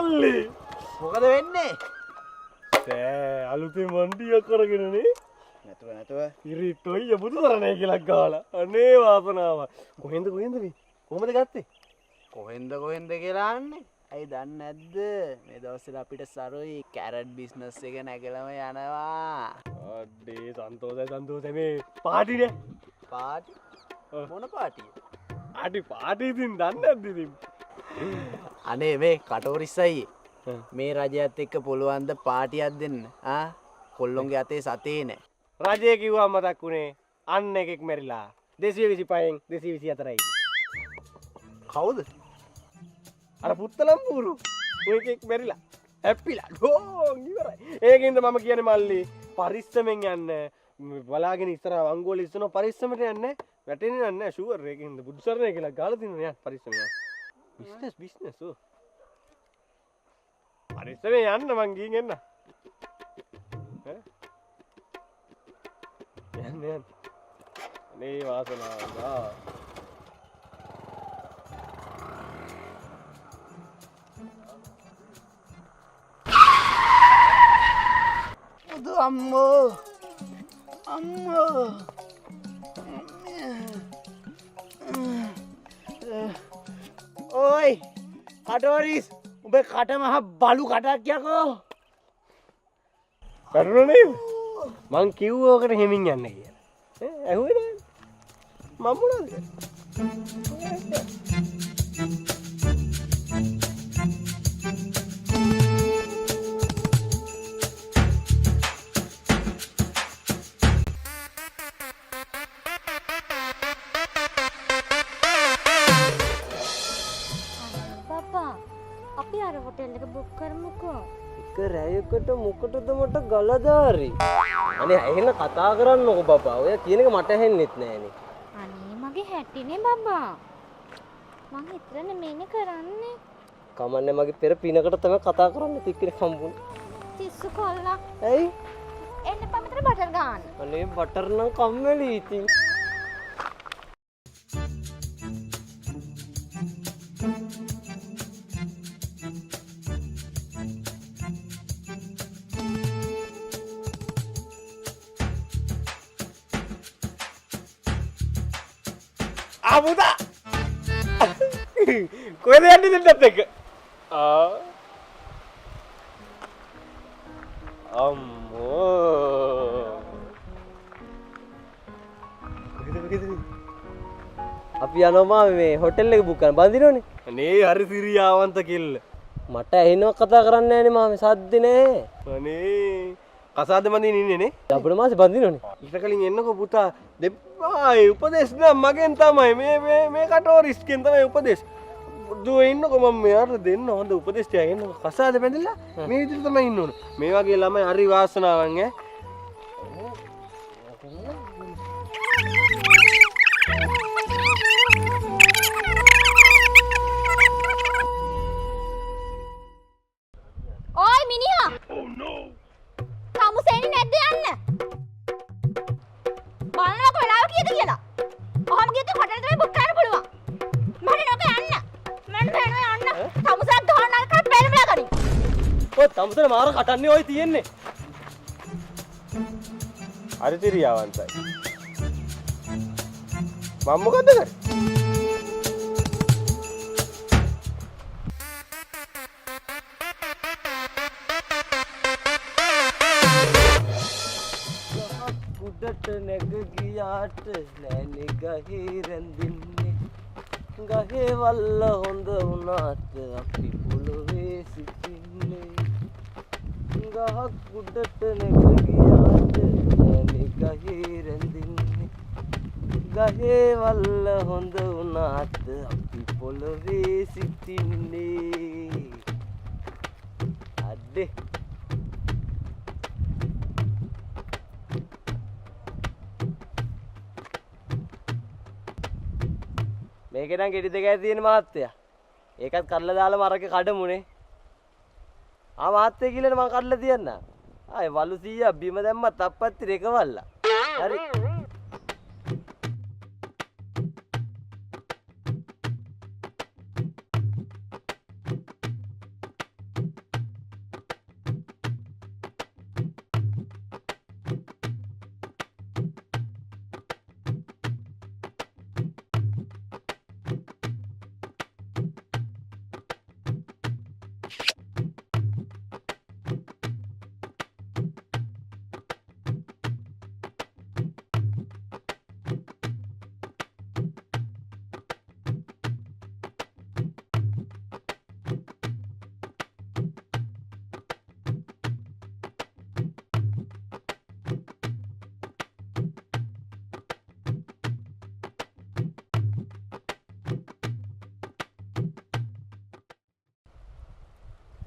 මල්ලි මොකද වෙන්නේ? සෑ අලුතෙන් වන්ඩියක් කරගෙනනේ. නැතුව ඉරිත් ඔය බුදුසරණයි කියලා ගාලා. අනේ වාසනාව. කොහෙන්ද මේ? කොහමද ගත්තේ? කොහෙන්ද කියලා අහන්නේ? ඇයි දන්නේ නැද්ද? මේ දවස්වල අපිට සරුයි කැරට් බිස්නස් එක නැගලම යනවා. අඩේ සන්තෝෂයි මේ පාටිනේ. පාටි? මොන පාටිය? පාටි ඉතින් දන්නේ නැද්ද ඉතින්? අනේ මේ කටෝරිස්සයි. මේ රජයත් එක්ක පුළුවන් ද පාටියක් දෙන්න? කොල්ලොන්ගේ අතේ සතේ නෑ. රජය කිව්වා මතක් වුණේ අන්න එකෙක් මැරිලා 225න් 224යි. කවුද? අර පුත්තලම් පුරු ඔය එකෙක් මැරිලා හැප්පිලා ඩෝන් ඉවරයි. ඒකින්ද මම කියන්නේ මල්ලි පරිස්සමෙන් යන්න. බලාගෙන ඉස්සරහ අංගෝල ඉස්සන පරිස්සමට යන්න. වැටෙන්නේ නැහැ ෂුවර්. ඒකින්ද බුදුසරණයි කියලා ගාලා තිනවා යන්න පරිස්සමෙන් යන්න. බිස්නස් ඕ. පරිස්සමෙන් යන්න මං ගිහින් එන්න. යන්න. අනේ වාසනාව. අම්මෝ ඔයි කටෝරිස් උඹේ කට මහ බලු කටක් යකෝ. කරුණනේ මං කිව්ව ඔකට හිමින් යන්න කියලා. ඇහුවේ නෑ මම මොනවද රැයකට මොකටද මට ගලදාරි. අනේ එහෙම කතා කරන්නකො බබා. ඔය කියන එක මට ඇහෙන්නෙත් නෑනේ. අනේ මගේ හැටිනේ බබා. මං හිතලා නෙමෙයිනේ කරන්නේ. කමන්නේ මගේ පෙර පිනකට තමයි කතා කරන්න තික්කනේ හම්බුනේ. තිස්සු කොල්ලා. ඇයි? එන්න පමතර බටර් ගන්න. අනේ බටර් නම් කම්මැලි ඉතින්. අමුදා කොහෙද යන්නේ දෙන්නත් එක්ක? අම්මෝ අපි යනවා මේ හොටෙල් එක බුක් කරන්න බඳිනවනේ. අනේ හරි සිරියාවන්ත කෙල්ල. මට ඇහෙනව කතා කරන්නේ නෑනේ මාමේ සද්ද නෑ. අනේ කසාද බඳින්න ඉන්නේ නේ. ලබන මාසේ බඳිනවනේ. ඊට කලින් එන්නකෝ පුතා. දෙප්පායි උපදේශ නම් මගෙන් තමයි මේ කටෝරිස්ගෙන් තමයි උපදේශ. දුව ඉන්නකෝ මම මෙයාට දෙන්න හොඳ උපදේශ ටිකක් එන්නකෝ. කසාද බැඳලා මේ විදිහට තමයි ඉන්න ඕන. මේ වගේ ළමයි හරි වාසනාවන් ඈ. ඔයි මිනිහා. Oh no. තමුසෙන්නේ නැද්ද යන්න? බලන්නකො වෙලාව කීයද කියලා. ඔහම ගියොත් හොටෙල් තමයි බුක් කරන්න පුළුවන්. මට නෝක යන්න. මම බෑනවා යන්න. තමුසක් ගහන්න අර පෙරමලා ගනි. ඔය තමුසෙන මාර කටන්නේ ඔය තියෙන්නේ. හරි සිරියාවන්තයි. මම මොකද කරේ? උඩට නැග ගියාට නෑනේ ගහේ රැඳින්නේ. ගහේ වල්ල හොඳ වුණාට අපි පොළොවේ සිටින්නේ. ගහක් උඩට නැග ගියාට නෑනේ ගහේ රැඳින්නේ. ගහේ වල්ල හොඳ වුණාට අපි පොළොවේ සිටින්නේ. අඩේ මේකේ නම් ගෙඩි දෙකයි තියෙන මහත්තයා. ඒකත් කඩලා දාලා මරකේ කඩමුනේ. මහත්තයා කියලා මම කඩලා තියන්න. ආයේ වලු 100ක් බිම දැම්මත් අප්පත්ති රෙකවල්ලා. හරි.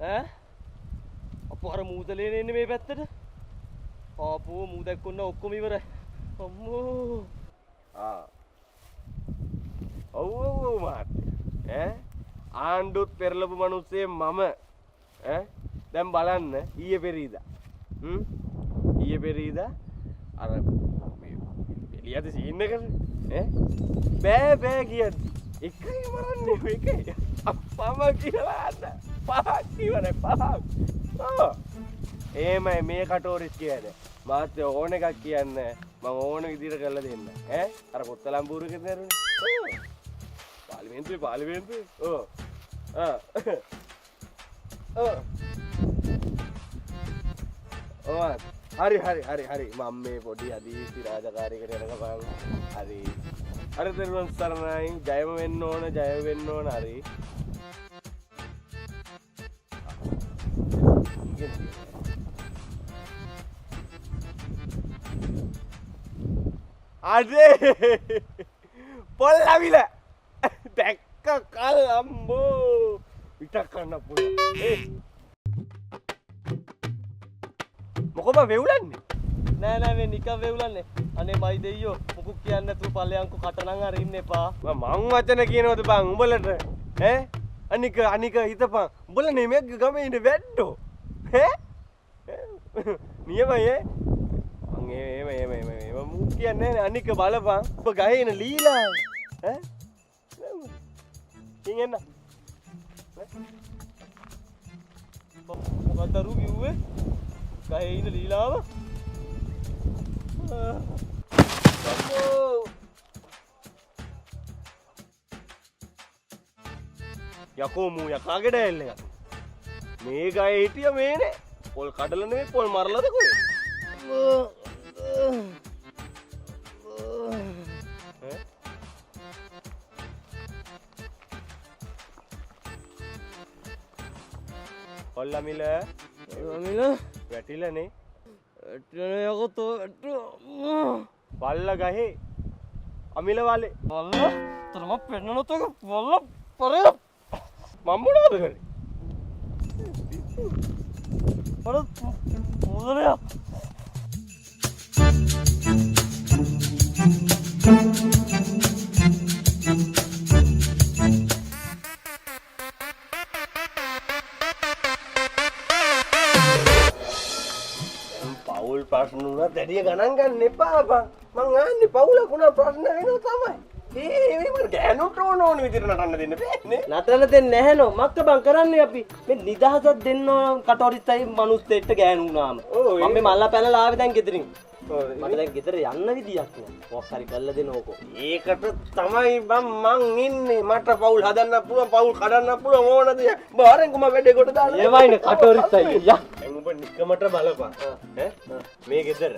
ඈ අපෝ අර මූදලේ එන්නේ මේ පැත්තට ආපෝ මූදක් කොන්න ඔක්කොම ඉවරයි අම්මෝ ඔව් මාත් ආණ්ඩුත් පෙරලපු මිනිස්සේ මම දැන් බලන්න ඊයේ පෙරීදා අර එළියට සීන් එකනේ බෑ කියන්නේ එකයි මරන්නේ එකයි අප්පම කියලා අන්න පහක් ඉවරයි පහක් එහෙමයි මේ කටෝරිස් කියන්නේ මාත් ඕන එකක් කියන්නේ මම ඕන විදිහට කරලා දෙන්න අර කොත්තලම්බූරුකේ දරුනේ පාර්ලිමේන්තුවේ හරි මම මේ පොඩි අදීසි රාජකාරියකට යන ගමන් හරි දරුවන් සරණයි ජයම වෙන්න ඕන හරි අදේ පොල්ලවිල දැක්ක කල් අම්බෝ විතක් කරන්න පුළුවන් මොකද වෙවුලන්නේ නෑ මේ නිකන් වෙවුලන්නේ අනේ මයි දෙයියෝ මොකුත් කියන්නේ නැතුව ඵලයන්කෝ කටනම් අර ඉන්න එපා මං වචන කියනවද බං උඹලට අනික හිතපන් උඹලා නෙමෙයි ගමේ ඉන්න වැද්දෝ නියමයි මං එහෙම මුක් කියන්නේ නැහැ අනික බලපන් ඔබ ගහේ ඉන ලීලා කින් එන්න මොකක්ද අරු කිව්වේ ගහේ ඉන්න ලීලාව යකෝ මූ යකාගෙට එල්ල එක මේ ගය හිටිය මේනේ පොල් කඩල නෙවෙයි පොල් මරලද කොහෙද කොල්ලමිල වැටිලනේ යකෝ බල්ල ගහේ අමිල වලේ බල්ල තරම පෙන්නනොත් එක බල්ල පරය මම මොනවද කරේ අර මොදලයා පවුල් ප්‍රශ්න උනත් වැඩි ගණන් ගන්න එපා බං මං ආන්නේ පවුලක් උනා ප්‍රශ්න වෙනවා තමයි මේ මර ගෑනුට ඕන විදිහට නටන්න දෙන්න බෑනේ නටන්න දෙන්නේ නැහැ නෝ මක්ක බං කරන්නේ අපි මේ නිදහසක් දෙන්න කටෝරිස්සයි මිනිස්සෙක්ට ගෑනු වුණාම මම මේ මල්ලා පැනලා ආවේ දැන් ගෙදරින් මට දැන් ගෙදර යන්න විදියක් නෑ මොකක් හරි කරලා දෙනෝකෝ ඒකට තමයි බං මං ඉන්නේ මට පවුල් හදන්න පුළුවන් පවුල් කඩන්න පුළුවන් ඕන දේ බාරෙන්කම වැඩේ කොට දාලා ඒවයිනේ කටෝරිස්සයි යා දැන් උඹ නිකමට බලපන් මේ ගෙදර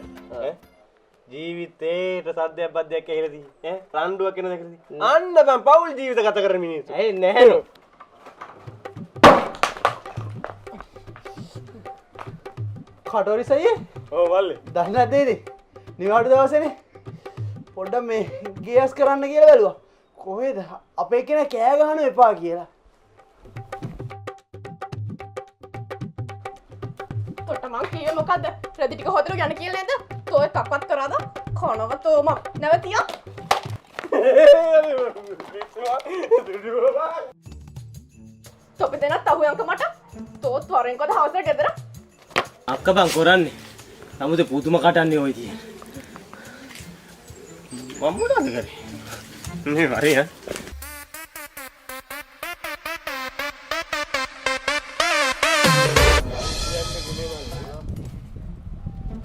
ජීවිතේට සද්දයක් බද්දයක් ඇහිලාදී රණ්ඩුවක් වෙන දෙකදී අන්න බං පවුල් ජීවිත ගත කරන මිනිස්සු ඇයි නැහැ කටෝරිස්සයි ඔව් වල්ලේ දන්න ඇදේද නිවාඩු දවසනේ පොඩ්ඩක් මේ ගියස් කරන්න කියලා බැලුවා කොහෙද අපේ කෙන කෑ ගහන එපා කියලා තොට මං කියේ මොකද්ද රෙදි ටික හොදලා යන්න කියලා නේද තෝ එකක්වත් කරාද කනව තෝම නැවතියා තොපි දෙනත් අහුයන්ක මට තෝ තොරෙන් කොද හවසට ගෙදර අක්ක බං කරන්නේ නමුත් පුතුම කටන්නේ ඔය තියෙන මම මොනවද කරේ මේ වරේ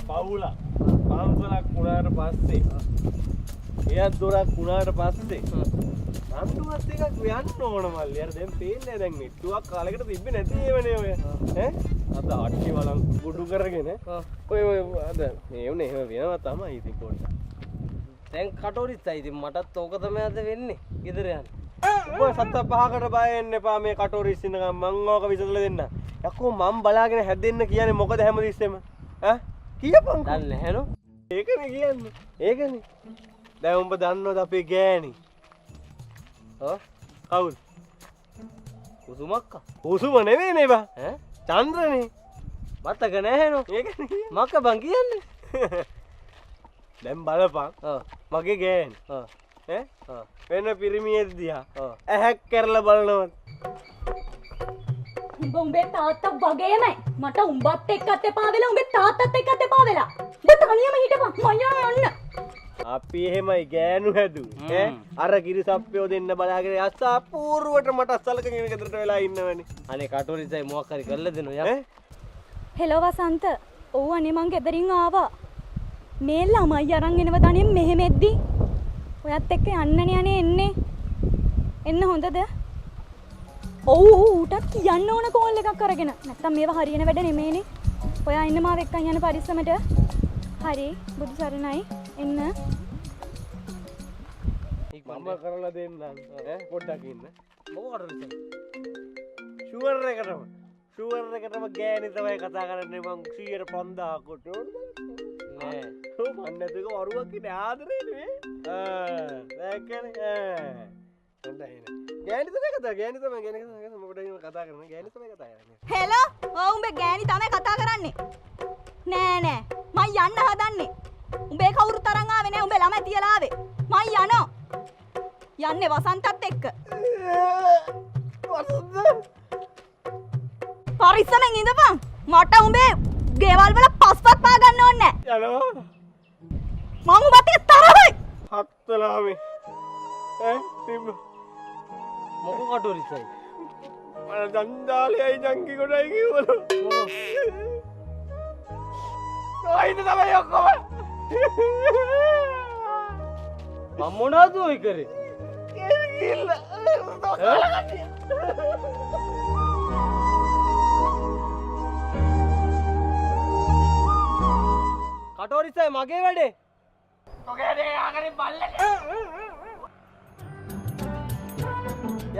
පවුල පන්සලක් වුණාට පස්සේ එයත් දොරක් වුණාට පස්සේ අන්තිමත් එකක් යන්න ඕන මල්ලි අර දැන් පේන්නේ දැන් නෙට්ටුවක් කාලෙකට තිබ්බේ නැති ඒවනේ ඔය අද අට්ටි වලන් කුඩු කරගෙන ඔය අද මේවනේ එහෙම වෙනවා තමයි ඉතින් පොඩ්ඩක් දැන් කටෝරිස්සයි ඉතින් මටත් ඕක තමයි අද වෙන්නේ ගෙදර යන්න ඔබ සත්ත පහකට බය වෙන්න එපා මේ කටෝරිස් ඉන්නකම් මං ඕක විසඳලා දෙන්න යකෝ මං බලාගෙන හැදෙන්න කියන්නේ මොකද හැමතිස්සෙම කියපන් දන්නේ නැහැ නෝ ඒකනේ කියන්නේ ඒකනේ දැන් උඹ දන්නවද අපේ ගෑණි කවුද කුසුමක්කා උසුම නෙවෙයි නේ බා චන්ද්‍රනේ මතක නැහැ නෝ. ඒකනේ මක්ක බං කියන්නේ. දැන් බලපන් ඔව්. මගේ ගෑන් ඔව්. ඈ ඔව්. වෙන පිරිමියෙක් දිහා ඔව්. ඇහැක් කරලා බලනවා උඹ උඹේ තාත්තා වගේමයි. මට උඹත් එක්කත් එපා වෙලා උඹේ තාත්තත් එක්කත් එපා වෙලා. උඹ තනියම හිටපන්. මම යන්න. අපි එහෙමයි ගෑනු හැදු ඈ අර කිරිසප්පියෝ දෙන්න බලාගෙන අස්සා පූර්වට මට අස්සලකගෙන ගෙදරට වෙලා ඉන්නවනේ අනේ කටෝරිසයි මොකක් හරි කරලා දෙනවා යා. ඈ හෙලෝ වසන්ත. ඔව් අනේ මං ගෙදරින් ආවා. මේ ළමයි අරන් එනව දණින් මෙහෙම එද්දි. ඔයත් එක්ක යන්නනේ අනේ එන්නේ. එන්න හොඳද? ඔව් ඌටත් කියන්න ඕන කෝල් එකක් අරගෙන. නැත්තම් මේවා හරියන වැඩ නෙමෙයිනේ. ඔයා ඉන්න මාව එක්කන් යන පරිස්සමට. හරි බුදු සරණයි. එන්න. මම කරලා දෙන්නම් ඈ පොඩ්ඩක් ඉන්න මොකටද ඉතින්? ෂුවර් එකටම ගෑණි තමයි කතා කරන්නේ මං 15000 කොට නෑ. මන් නැතුක වරුවක් ඉන්නේ ආදරේ නේ දැක්කනේ හොඳයි ගෑණි තමයි කතා මම පොඩ්ඩක් කතා කරනවා ගෑණි තමයි කතා කරන්නේ හෙලෝ ඔව් උඹේ ගෑණි තමයි කතා කරන්නේ. නෑ නෑ මං යන්න හදන්නේ. උඹේ කවුරුත් අරන් ආවේ නෑ උඹේ ළමයි තියලා ආවේ. මං යනවා. යන්නේ වසන්තත් එක්ක. පරිස්සමෙන් ඉඳපන්. මට උඹේ ගෙවල් වල පස්පත් පා ගන්න ඕනේ නෑ. යනවා මං උඹත් එක්ක තරහයි. හත්තලාමේ තිබ්බ මොකක් කටෝරිසයි? මම දන්දාලේයි ජංගි කොටයි කිව්වලු කොයිද තමයි ඔක්කොම මම මොනවද ඔය කරේ? කටෝරිසයි මගේ වැඩේ.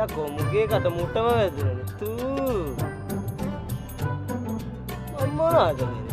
යකෝ මුගේ කට මුට්ටම වැදුනේ. තූ. මම මොනවද මේ?